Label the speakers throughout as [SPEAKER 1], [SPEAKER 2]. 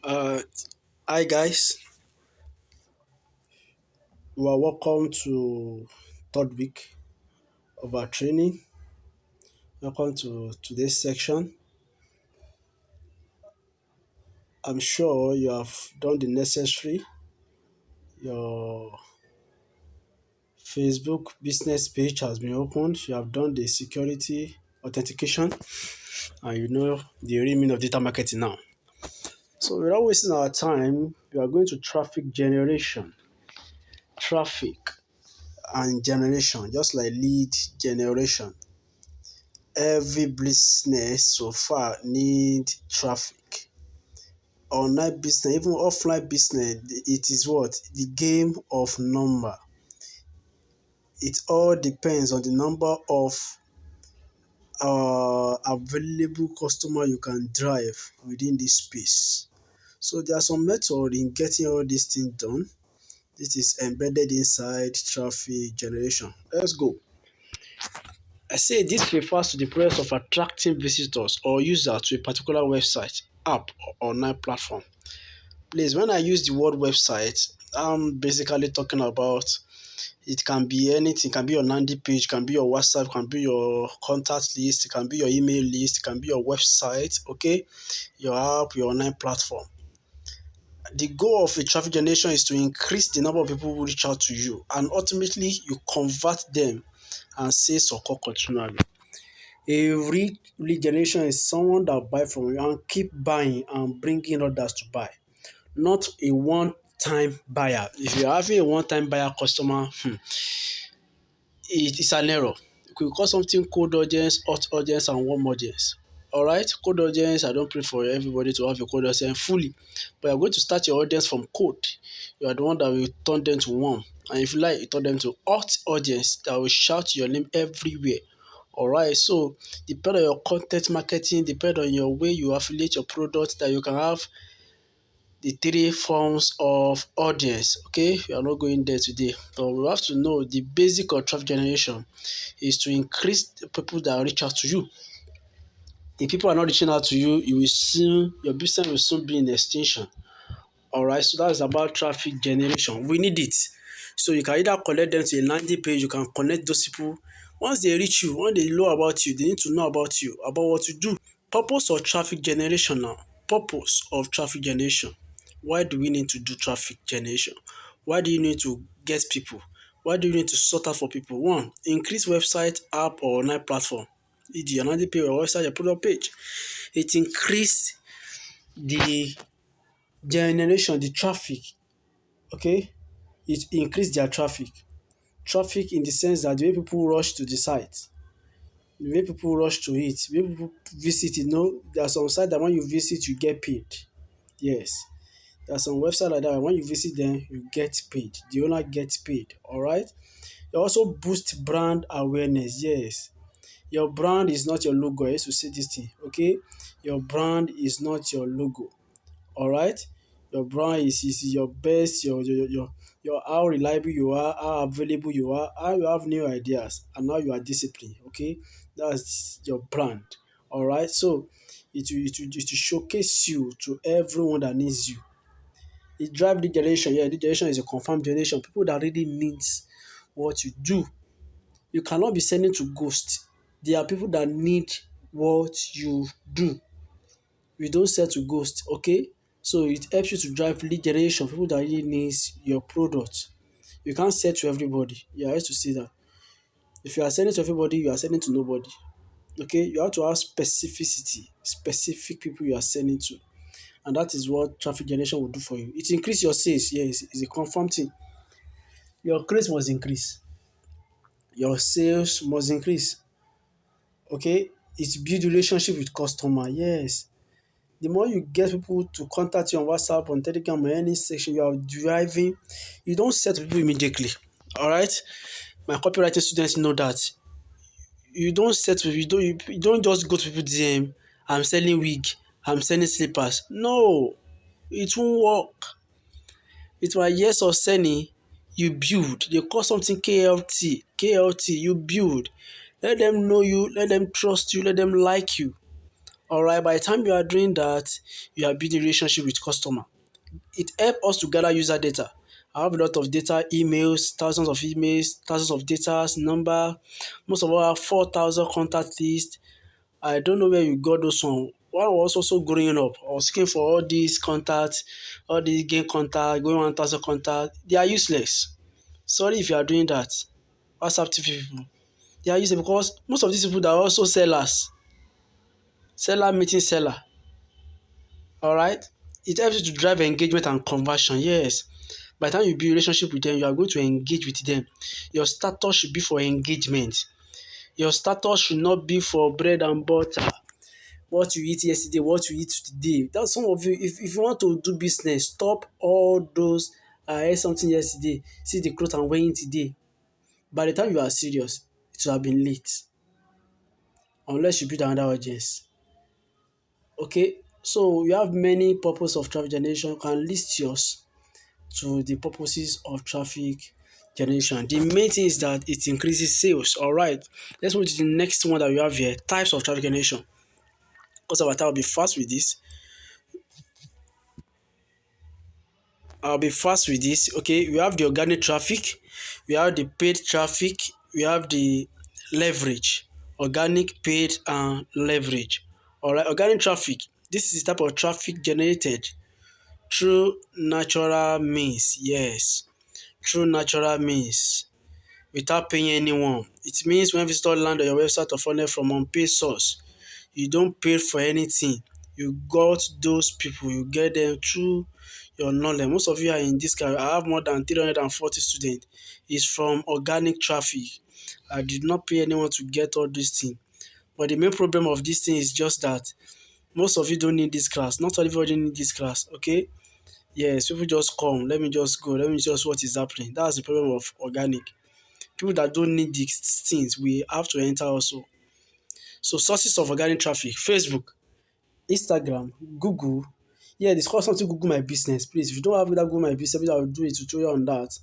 [SPEAKER 1] Uh, Hi guys, you are welcome to third week of our training. Welcome to today's section. I'm sure you have done the necessary. Your Facebook business page has been opened. You have done the security authentication, and you know the real meaning of data marketing now. So without wasting our time, we are going to traffic generation, traffic and generation, just like lead generation. Every business so far need traffic. Online business, even offline business, it is what? The game of number. It all depends on the number of available customer you can drive within this space. So there are some method in getting all these things done. This is embedded inside traffic generation. Let's go. I say this refers to the process of attracting visitors or users to a particular website, app, or online platform. Please, when I use the word website, I'm basically talking about it can be anything. It can be your landing page, it can be your WhatsApp, it can be your contact list, it can be your email list, it can be your website, okay, your app, your online platform. The goal of a traffic generation is to increase the number of people who reach out to you, and ultimately you convert them and sales occur continually. A lead generation is someone that buy from you and keep buying and bringing others to buy, not a one-time buyer. If you're having a one-time buyer customer, it is an error. You could call something cold audience, hot audience, and warm audience. All right, cold audience, I don't pray for everybody to have a cold audience fully, but you're going to start your audience from cold. You are the one that will turn them to warm, and if you like, you turn them to hot audience that will shout your name everywhere. All right, so depend on your content marketing, depend on your way you affiliate your product, that you can have the three forms of audience. Okay, we are not going there today, but we have to know the basic of traffic generation is to increase the people that reach out to you. If people are not reaching out to you, your business will soon be in extinction. All right, so that's about traffic generation. We need it. So you can either connect them to a landing page, you can connect those people. Once they reach you, once they know about you, they need to know about you, about what you do. Purpose of traffic generation now. Purpose of traffic generation. Why do we need to do traffic generation? Why do you need to get people? Why do you need to sort out for people? One, increase website, app, or online platform. E.g., your landing page, your website, your product page. It increase the generation, the traffic. Okay? It increase their traffic. Traffic in the sense that the way people rush to the site, the way people rush to it, the way people visit it. There are some sites that when you visit, you get paid. Yes. There are some websites like that. When you visit them, you get paid. The owner gets paid. All right. They also boost brand awareness. Yes. Your brand is not your logo. I used to say this thing. Okay. Your brand is not your logo. All right. Your brand is your best. Your how reliable you are, how available you are, how you have new ideas, and how you are disciplined. Okay. That's your brand. All right. So it will showcase you to everyone that needs you. It drive lead generation. Yeah, lead generation is a confirmed generation. People that really needs what you do. You cannot be sending to ghost. There are people that need what you do. You don't sell to ghost, okay? So it helps you to drive lead generation. People that really needs your product. You can't sell to everybody. Yeah, I used to see that. If you are selling to everybody, you are selling to nobody. Okay, you have to have specificity, specific people you are selling to. And that is what traffic generation will do for you. It increase your sales. Yes, it's a confirmed thing. Your grace must increase. Your sales must increase. Okay, it build relationship with customer. Yes, the more you get people to contact you on WhatsApp, on Telegram, or any section you are driving, you don't set people immediately. All right, my copywriting students know that you don't set people. You don't just go to people DM. I'm selling wig. I'm selling slippers. No, it won't work. With my years of selling, you build. They call something KLT. KLT, you build. Let them know you, let them trust you, let them like you. Alright, by the time you are doing that, you are building relationship with customer. It helps us to gather user data. I have a lot of data, emails, thousands of data, number. Most of our 4,000 contact list. I don't know where you got those from. When I was also growing up, I was looking for all these contacts, all these game contacts, going 1,000 contacts. They are useless. Sorry if you are doing that. WhatsApp TV people. They are useless because most of these people they are also sellers. Seller meeting seller. Alright? It helps you to drive engagement and conversion. Yes. By the time you build relationship with them, you are going to engage with them. Your status should be for engagement. Your status should not be for bread and butter. What you eat yesterday, what you eat today. That's some of you. If you want to do business, stop all those. I ate something yesterday. See the cloth I'm wearing today. By the time you are serious, it will have been late. Unless you build another audience. Okay, so you have many purposes of traffic generation. You can list yours to the purposes of traffic generation. The main thing is that it increases sales. All right, let's move to the next one that we have here: types of traffic generation. Because of our time, I'll be fast with this. Okay, we have the organic traffic, we have the paid traffic, we have the leverage. Organic, paid, and leverage. All right, organic traffic. This is the type of traffic generated through natural means. Yes, through natural means without paying anyone. It means when visitors land on your website or funnel from unpaid source, you don't pay for anything. You got those people, you get them through your knowledge. Most of you are in this guy. I have more than 340 students. It's from organic traffic. I did not pay anyone to get all this thing. But the main problem of this thing is just that most of you don't need this class. Not everybody need this class. Okay? Yes, people just come. Let me just go. Let me just what is happening. That's the problem of organic. People that don't need these things, we have to enter also. So sources of organic traffic: Facebook, Instagram, Google. Yeah, discuss something Google My Business. Please, if you don't have that Google My Business, maybe I will do a tutorial on that.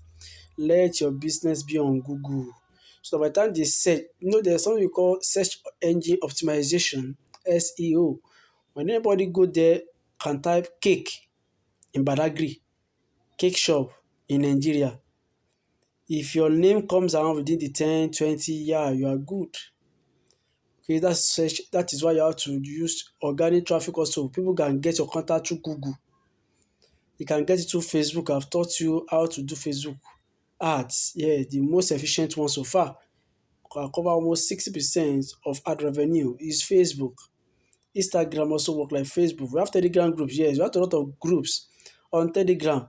[SPEAKER 1] Let your business be on Google. So by the time they search, there's something we call search engine optimization, SEO. When anybody go there, can type cake in Badagry, cake shop in Nigeria. If your name comes around within the 10, 20, yeah, you are good. Okay, that is why you have to use organic traffic also. People can get your contact through Google. You can get it through Facebook. I've taught you how to do Facebook ads. Yeah, the most efficient one so far. Can cover almost 60% of ad revenue is Facebook. Instagram also work like Facebook. We have Telegram groups. Yes, we have a lot of groups on Telegram.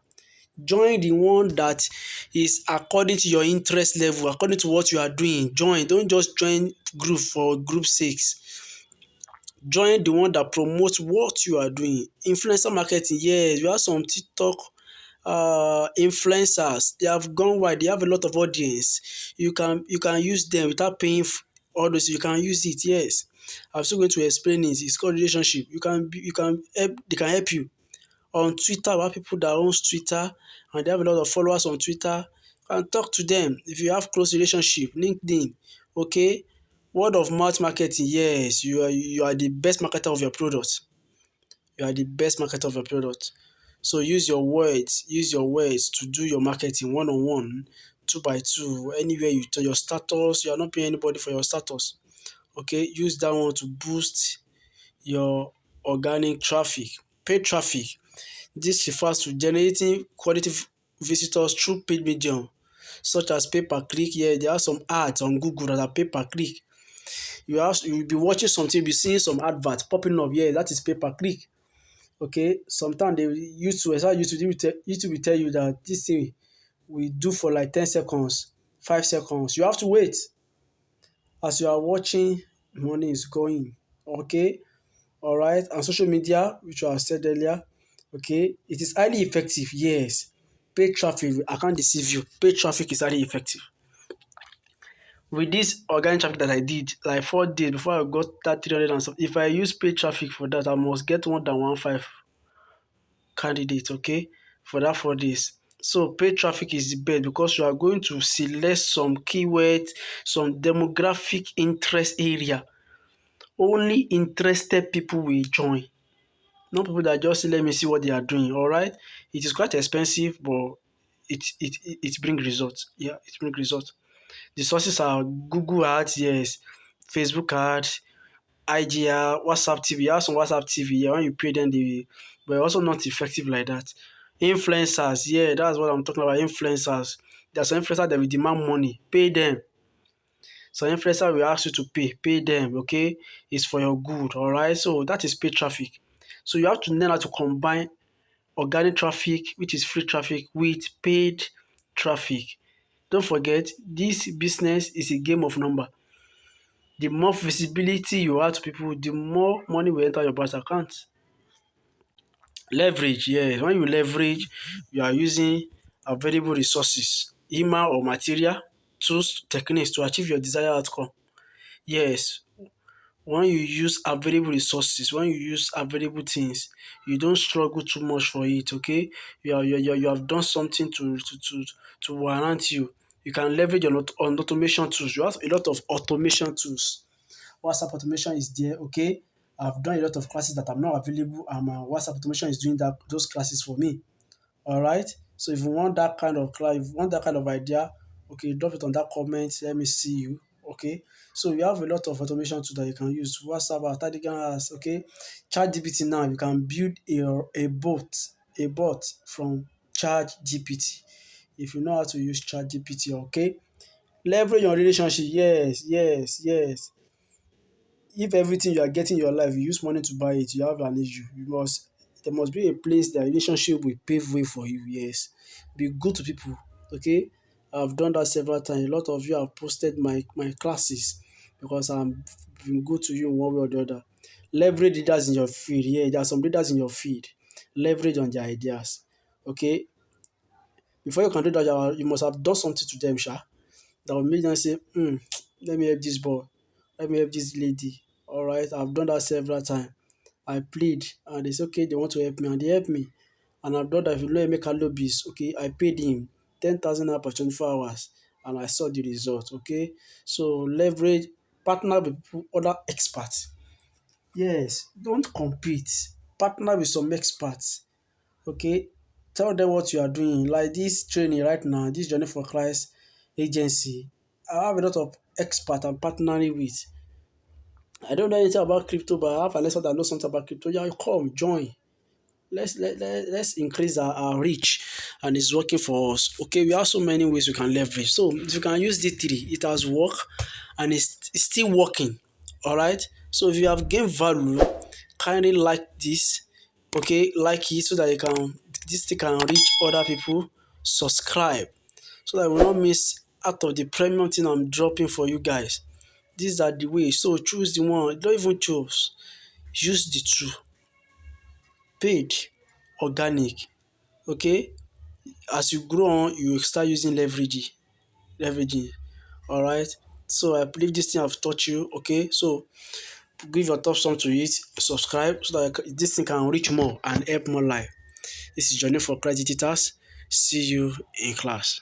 [SPEAKER 1] Join the one that is according to your interest level, according to what you are doing. Join. Don't just join group for group sakes. Join the one that promotes what you are doing. Influencer marketing, yes, we have some TikTok influencers. They have gone wide. They have a lot of audience. You can use them without paying all those. You can use it. Yes, I'm still going to explain it. It's called relationship. You can help. They can help you on Twitter. We have people that owns Twitter and they have a lot of followers on Twitter. You can talk to them if you have close relationship. LinkedIn, okay. Word of mouth marketing, yes, you are the best marketer of your product. You are the best marketer of your product. So use your words to do your marketing one on one, two by two, anywhere you tell your status, you are not paying anybody for your status. Okay, use that one to boost your organic traffic. Paid traffic. This refers to generating quality visitors through paid medium, such as pay per click. Yeah, there are some ads on Google that are pay per click. You will be watching something, you'll be seeing some adverts popping up. Yeah, that is pay per click. Okay, sometimes they will YouTube will tell you that this thing we do for like 10 seconds, 5 seconds. You have to wait. As you are watching, money is going. Okay, all right. And social media, which I said earlier, okay, it is highly effective. Yes, paid traffic, I can't deceive you. Paid traffic is highly effective. With this organic traffic that I did, like 4 days before I got that 300 and something, if I use paid traffic for that, I must get more than 1.5 candidates, okay, for that 4 days. So paid traffic is the best because you are going to select some keywords, some demographic interest area Only interested people will join. Not people that just say, let me see what they are doing. All right. It is quite expensive, but it brings results. Yeah, it brings results. The sources are Google ads, yes, Facebook ads, IGR, WhatsApp TV. You have some WhatsApp TV. Yeah, when you pay them, but also not effective like that. Influencers, yeah, that's what I'm talking about. Influencers. There's some influencers that will demand money. Pay them. Some influencer will ask you to pay them, okay? It's for your good, all right? So that is paid traffic. So you have to learn how to combine organic traffic, which is free traffic, with paid traffic. Don't forget, this business is a game of number. The more visibility you add to people, the more money will enter your bank account. Leverage, yes. When you leverage, you are using available resources, email or material, tools, techniques to achieve your desired outcome. Yes, when you use available resources, when you use available things, you don't struggle too much for it, okay? You have done something to warrant you. You can leverage on automation tools. You have a lot of automation tools. WhatsApp automation is there, okay? I've done a lot of classes that are not available, and my WhatsApp automation is doing those classes for me. All right. So if you want that kind of class, if you want that kind of idea, okay, drop it on that comment. Let me see you. Okay. So you have a lot of automation tools that you can use. WhatsApp, Telegram, okay. ChatGPT now you can build a bot from ChatGPT. If you know how to use ChatGPT, okay. Leverage your relationship. Yes, yes, yes. If everything you are getting in your life, you use money to buy it, you have an issue. There must be a place that relationship will pave way for you. Yes. Be good to people. Okay. I've done that several times. A lot of you have posted my classes because I'm been good to you in one way or the other. Leverage leaders in your field. Yeah, there are some leaders in your field. Leverage on their ideas. Okay. Before you can do that, you must have done something to them, Sha, that will make them say, let me help this boy, let me help this lady. All right, I've done that several times. I plead and they say, okay, they want to help me and they help me. And I've done that. If you know Emeka Lobis, okay, I paid him 10,000 naira per 24 hours and I saw the result, okay? So leverage, partner with people, other experts. Yes, don't compete. Partner with some experts, okay? Tell them what you are doing. Like this training right now, this Journey for Christ agency, I have a lot of expert I'm partnering with. I don't know anything about crypto, but I have a lesson that knows something about crypto. Yeah, come, join. Let's increase our reach, and it's working for us. Okay, we have so many ways we can leverage. So if you can use D3, it has worked and it's still working. All right. So if you have gained value, kindly like this. Okay, like it so that this thing can reach other people. Subscribe so that you will not miss out of the premium thing I'm dropping for you guys. These are the ways. So choose the one. Don't even choose. Use the two. Paid, organic. Okay. As you grow on, you start using leveraging. All right. So I believe this thing I've taught you. Okay. So give your thumbs up to it. Subscribe so that this thing can reach more and help more life. This is Journey for Credit Editors. See you in class.